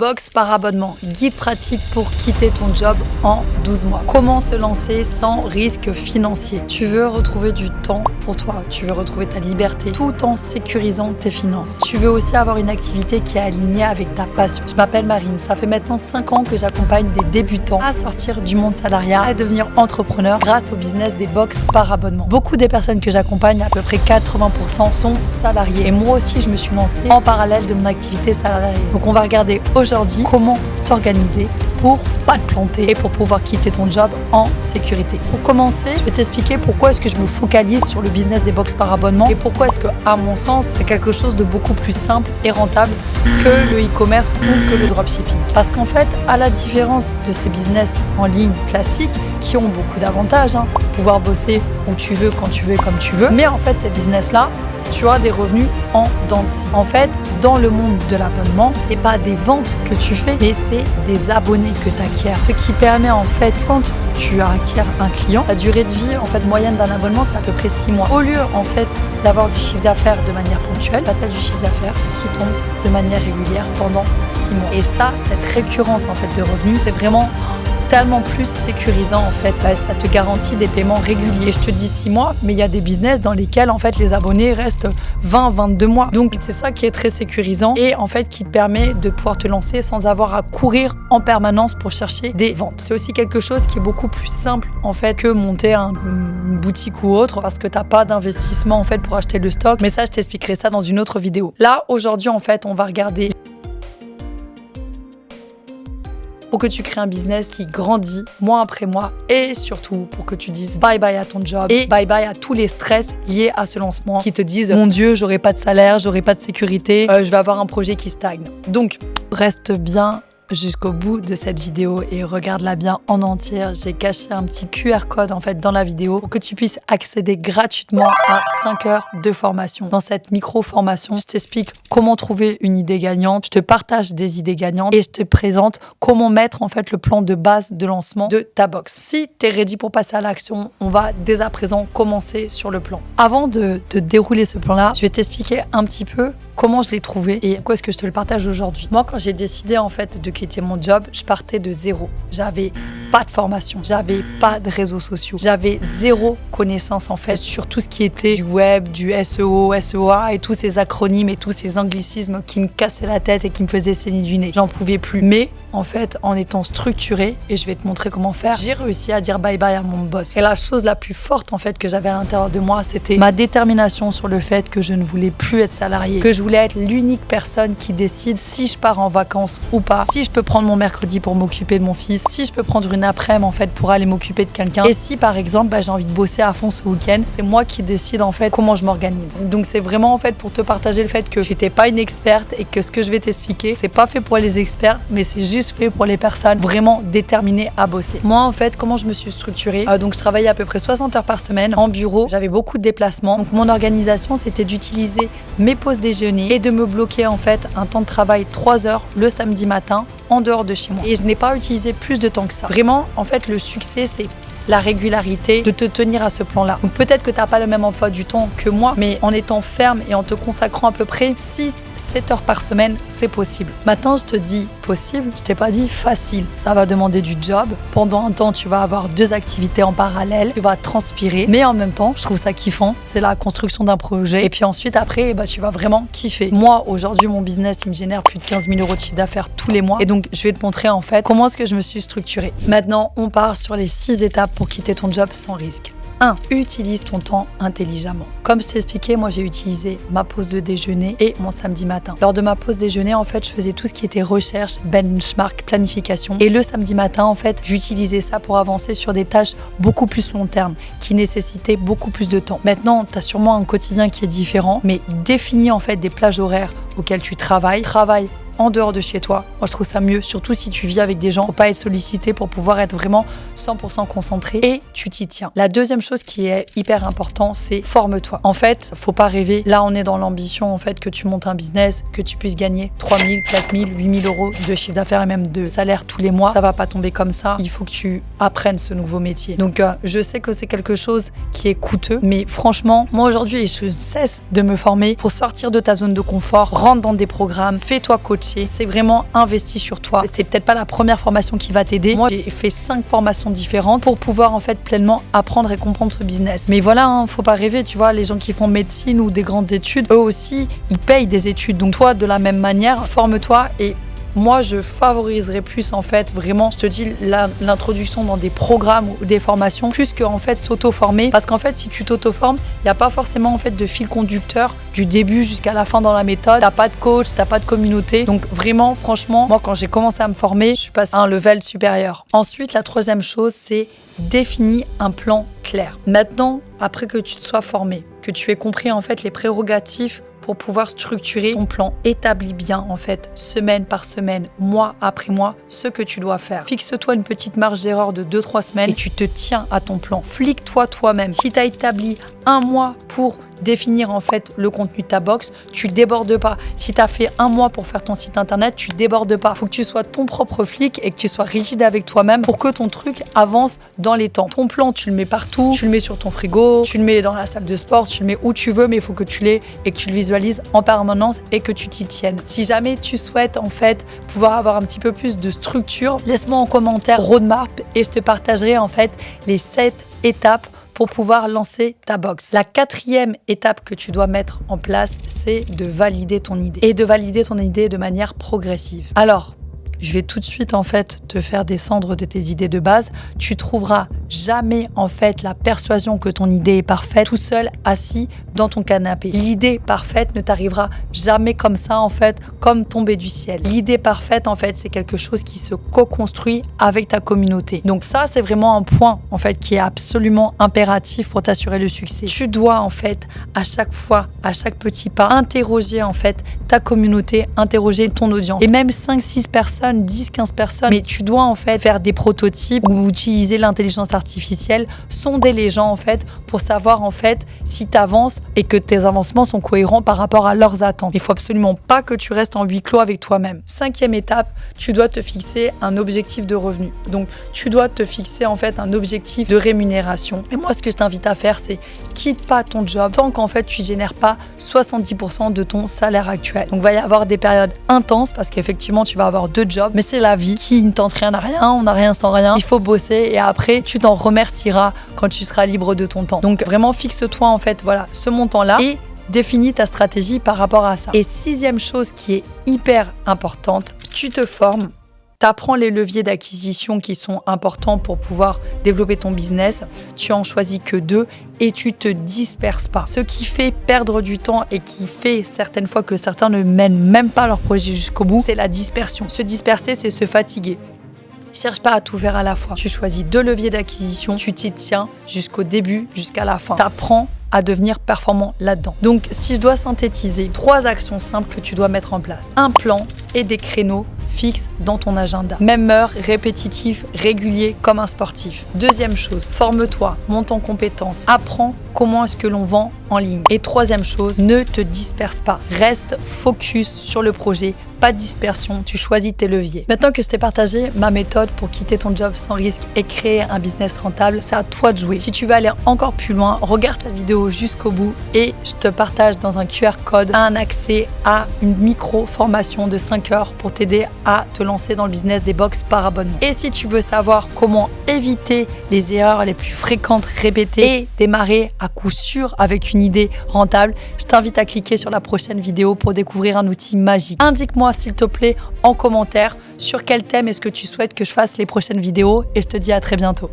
Box par abonnement, guide pratique pour quitter ton job en 12 mois. Comment se lancer sans risque financier? Tu veux retrouver du temps pour toi, tu veux retrouver ta liberté tout en sécurisant tes finances. Tu veux aussi avoir une activité qui est alignée avec ta passion. Je m'appelle Marine, ça fait maintenant 5 ans que j'accompagne des débutants à sortir du monde salariat, à devenir entrepreneur grâce au business des box par abonnement. Beaucoup des personnes que j'accompagne, à peu près 80%, sont salariés. Et moi aussi, je me suis lancée en parallèle de mon activité salariée. Donc on va regarder aujourd'hui comment t'organiser pour pas te planter et pour pouvoir quitter ton job en sécurité. Pour commencer, je vais t'expliquer pourquoi est-ce que je me focalise sur le business des box par abonnement et pourquoi est-ce que, à mon sens, c'est quelque chose de beaucoup plus simple et rentable que le e-commerce ou que le dropshipping. Parce qu'en fait, à la différence de ces business en ligne classiques qui ont beaucoup d'avantages, pouvoir bosser où tu veux, quand tu veux et comme tu veux, mais en fait, ces business-là, tu as des revenus en dents de scie. En fait, dans le monde de l'abonnement, c'est pas des ventes que tu fais, mais c'est des abonnés que tu acquiers. Ce qui permet en fait, quand tu acquiers un client, la durée de vie en fait moyenne d'un abonnement, c'est à peu près 6 mois. Au lieu en fait d'avoir du chiffre d'affaires de manière ponctuelle, tu as du chiffre d'affaires qui tombe de manière régulière pendant 6 mois. Et ça, cette récurrence en fait de revenus, c'est vraiment tellement plus sécurisant en fait, ça te garantit des paiements réguliers. Je te dis 6 mois, mais il y a des business dans lesquels en fait les abonnés restent 20-22 mois. Donc c'est ça qui est très sécurisant et en fait qui te permet de pouvoir te lancer sans avoir à courir en permanence pour chercher des ventes. C'est aussi quelque chose qui est beaucoup plus simple en fait que monter une boutique ou autre parce que t'as pas d'investissement en fait pour acheter le stock. Mais ça, je t'expliquerai ça dans une autre vidéo. Là, aujourd'hui en fait, on va regarder pour que tu crées un business qui grandit mois après mois et surtout pour que tu dises bye bye à ton job et bye bye à tous les stress liés à ce lancement qui te disent mon Dieu, j'aurai pas de salaire, j'aurai pas de sécurité, je vais avoir un projet qui stagne. Donc, reste bien jusqu'au bout de cette vidéo et regarde-la bien en entière. J'ai caché un petit QR code en fait dans la vidéo pour que tu puisses accéder gratuitement à 5 heures de formation. Dans cette micro-formation, je t'explique comment trouver une idée gagnante, je te partage des idées gagnantes et je te présente comment mettre en fait le plan de base de lancement de ta box. Si tu es ready pour passer à l'action, on va dès à présent commencer sur le plan. Avant de dérouler ce plan-là, je vais t'expliquer un petit peu comment je l'ai trouvé et pourquoi est-ce que je te le partage aujourd'hui. Moi, quand j'ai décidé en fait de quitter mon job, je partais de zéro. J'avais pas de formation, j'avais pas de réseaux sociaux, j'avais zéro connaissance en fait sur tout ce qui était du web, du SEO, SEA et tous ces acronymes et tous ces anglicismes qui me cassaient la tête et qui me faisaient saigner du nez. J'en pouvais plus. Mais en fait, en étant structurée, et je vais te montrer comment faire, j'ai réussi à dire bye bye à mon boss. Et la chose la plus forte en fait que j'avais à l'intérieur de moi, c'était ma détermination sur le fait que je ne voulais plus être salariée, que je voulais être l'unique personne qui décide si je pars en vacances ou pas, si je peux prendre mon mercredi pour m'occuper de mon fils, si je peux prendre une après-midi en fait pour aller m'occuper de quelqu'un, et si par exemple j'ai envie de bosser à fond ce week-end, c'est moi qui décide en fait comment je m'organise. Donc c'est vraiment en fait pour te partager le fait que j'étais pas une experte et que ce que je vais t'expliquer, c'est pas fait pour les experts, mais c'est juste fait pour les personnes vraiment déterminées à bosser. Moi en fait, comment je me suis structurée, donc je travaillais à peu près 60 heures par semaine en bureau, j'avais beaucoup de déplacements, donc mon organisation c'était d'utiliser mes pauses déjeuner et de me bloquer en fait un temps de travail 3 heures le samedi matin en dehors de chez moi. Et je n'ai pas utilisé plus de temps que ça. Vraiment, en fait, le succès, c'est la régularité de te tenir à ce plan-là. Donc peut-être que tu n'as pas le même emploi du temps que moi, mais en étant ferme et en te consacrant à peu près 6-7 heures par semaine, c'est possible. Maintenant, je te dis possible, je t'ai pas dit facile. Ça va demander du job. Pendant un temps, tu vas avoir 2 activités en parallèle, tu vas transpirer, mais en même temps, je trouve ça kiffant. C'est la construction d'un projet. Et puis ensuite, après, tu vas vraiment kiffer. Moi, aujourd'hui, mon business, il me génère plus de 15 000 euros de chiffre d'affaires tous les mois. Et donc, je vais te montrer en fait comment est-ce que je me suis structurée. Maintenant, on part sur les 6 étapes pour quitter ton job sans risque. 1. Utilise ton temps intelligemment. Comme je t'ai expliqué, moi j'ai utilisé ma pause de déjeuner et mon samedi matin. Lors de ma pause déjeuner, en fait, je faisais tout ce qui était recherche, benchmark, planification. Et le samedi matin, en fait, j'utilisais ça pour avancer sur des tâches beaucoup plus long terme, qui nécessitaient beaucoup plus de temps. Maintenant, tu as sûrement un quotidien qui est différent, mais définis en fait des plages horaires auxquelles tu travailles en dehors de chez toi. Moi, je trouve ça mieux, surtout si tu vis avec des gens, pour pas être sollicité, pour pouvoir être vraiment 100% concentré et tu t'y tiens. La deuxième chose qui est hyper important, c'est forme-toi. En fait, faut pas rêver. Là, on est dans l'ambition en fait que tu montes un business, que tu puisses gagner 3 000, 4 000, 8 000 euros de chiffre d'affaires et même de salaire tous les mois. Ça va pas tomber comme ça. Il faut que tu apprennes ce nouveau métier. Donc, je sais que c'est quelque chose qui est coûteux, mais franchement, moi aujourd'hui, je cesse de me former pour sortir de ta zone de confort, rentre dans des programmes, fais-toi coacher. coaché, c'est vraiment investi sur toi. C'est peut-être pas la première formation qui va t'aider. Moi, j'ai fait 5 formations différentes pour pouvoir en fait pleinement apprendre et comprendre ce business. Mais voilà, hein, faut pas rêver, tu vois, les gens qui font médecine ou des grandes études, eux aussi, ils payent des études. Donc toi, de la même manière, forme-toi et moi, je favoriserais plus, en fait, vraiment, je te dis, l'introduction dans des programmes ou des formations, plus qu'en fait s'auto-former. Parce qu'en fait, si tu t'auto-formes, il n'y a pas forcément en fait de fil conducteur du début jusqu'à la fin dans la méthode. T'as pas de coach, t'as pas de communauté. Donc vraiment, franchement, moi, quand j'ai commencé à me former, je suis passée à un level supérieur. Ensuite, la troisième chose, c'est définir un plan clair. Maintenant, après que tu te sois formé, que tu aies compris en fait les prérogatives pour pouvoir structurer ton plan, établis bien en fait, semaine par semaine, mois après mois, ce que tu dois faire. Fixe-toi une petite marge d'erreur de 2-3 semaines et tu te tiens à ton plan. Flique-toi toi-même. Si tu as établi un mois pour définir en fait le contenu de ta box, tu débordes pas. Si tu as fait un mois pour faire ton site internet, tu débordes pas. Faut que tu sois ton propre flic et que tu sois rigide avec toi-même pour que ton truc avance dans les temps. Ton plan, tu le mets partout, tu le mets sur ton frigo, tu le mets dans la salle de sport, tu le mets où tu veux, mais il faut que tu l'aies et que tu le visualises en permanence et que tu t'y tiennes. Si jamais tu souhaites en fait pouvoir avoir un petit peu plus de structure, laisse-moi en commentaire roadmap et je te partagerai en fait les 7 étapes pour pouvoir lancer ta box. La 4e étape que tu dois mettre en place, c'est de valider ton idée. Et de valider ton idée de manière progressive. Alors, je vais tout de suite en fait te faire descendre de tes idées de base. Tu trouveras jamais en fait la persuasion que ton idée est parfaite tout seul assis dans ton canapé. L'idée parfaite ne t'arrivera jamais comme ça en fait, comme tomber du ciel. L'idée parfaite en fait, c'est quelque chose qui se co-construit avec ta communauté. Donc ça, c'est vraiment un point en fait qui est absolument impératif pour t'assurer le succès. Tu dois en fait à chaque fois, à chaque petit pas, interroger en fait ta communauté, interroger ton audience. Et même 5-6 personnes, 10-15 personnes, mais tu dois en fait faire des prototypes ou utiliser l'intelligence artificielle, sonder les gens en fait pour savoir en fait si tu avances et que tes avancements sont cohérents par rapport à leurs attentes. Il faut absolument pas que tu restes en huis clos avec toi-même. 5e étape, tu dois te fixer un objectif de revenu. Donc tu dois te fixer en fait un objectif de rémunération. Et moi, ce que je t'invite à faire, c'est quitte pas ton job tant qu'en fait tu génères pas 70% de ton salaire actuel. Donc il va y avoir des périodes intenses parce qu'effectivement tu vas avoir 2 jobs, mais c'est la vie. Qui ne tente rien à rien, on n'a rien sans rien. Il faut bosser et après tu t'en remercieras quand tu seras libre de ton temps. Donc vraiment fixe-toi en fait voilà ce montant-là et définis ta stratégie par rapport à ça. Et 6e chose qui est hyper importante, tu te formes. Tu apprends les leviers d'acquisition qui sont importants pour pouvoir développer ton business. Tu en choisis que 2 et tu te disperses pas. Ce qui fait perdre du temps et qui fait certaines fois que certains ne mènent même pas leur projet jusqu'au bout, c'est la dispersion. Se disperser, c'est se fatiguer. Cherche pas à tout faire à la fois. Tu choisis 2 leviers d'acquisition, tu t'y tiens jusqu'au début, jusqu'à la fin. Tu apprends à devenir performant là-dedans. Donc, si je dois synthétiser 3 actions simples que tu dois mettre en place, un plan et des créneaux fixes dans ton agenda. Même heure, répétitif, régulier comme un sportif. 2e chose, forme-toi, monte en compétences, apprends comment est-ce que l'on vend en ligne. Et 3e chose, ne te disperse pas. Reste focus sur le projet. Pas de dispersion, tu choisis tes leviers. Maintenant que je t'ai partagé ma méthode pour quitter ton job sans risque et créer un business rentable, c'est à toi de jouer. Si tu veux aller encore plus loin, regarde cette vidéo jusqu'au bout et je te partage dans un QR code un accès à une micro-formation de 5 heures pour t'aider à te lancer dans le business des box par abonnement. Et si tu veux savoir comment éviter les erreurs les plus fréquentes répétées et démarrer à coup sûr avec une idée rentable, je t'invite à cliquer sur la prochaine vidéo pour découvrir un outil magique. Indique-moi s'il te plaît en commentaire sur quel thème est-ce que tu souhaites que je fasse les prochaines vidéos et je te dis à très bientôt.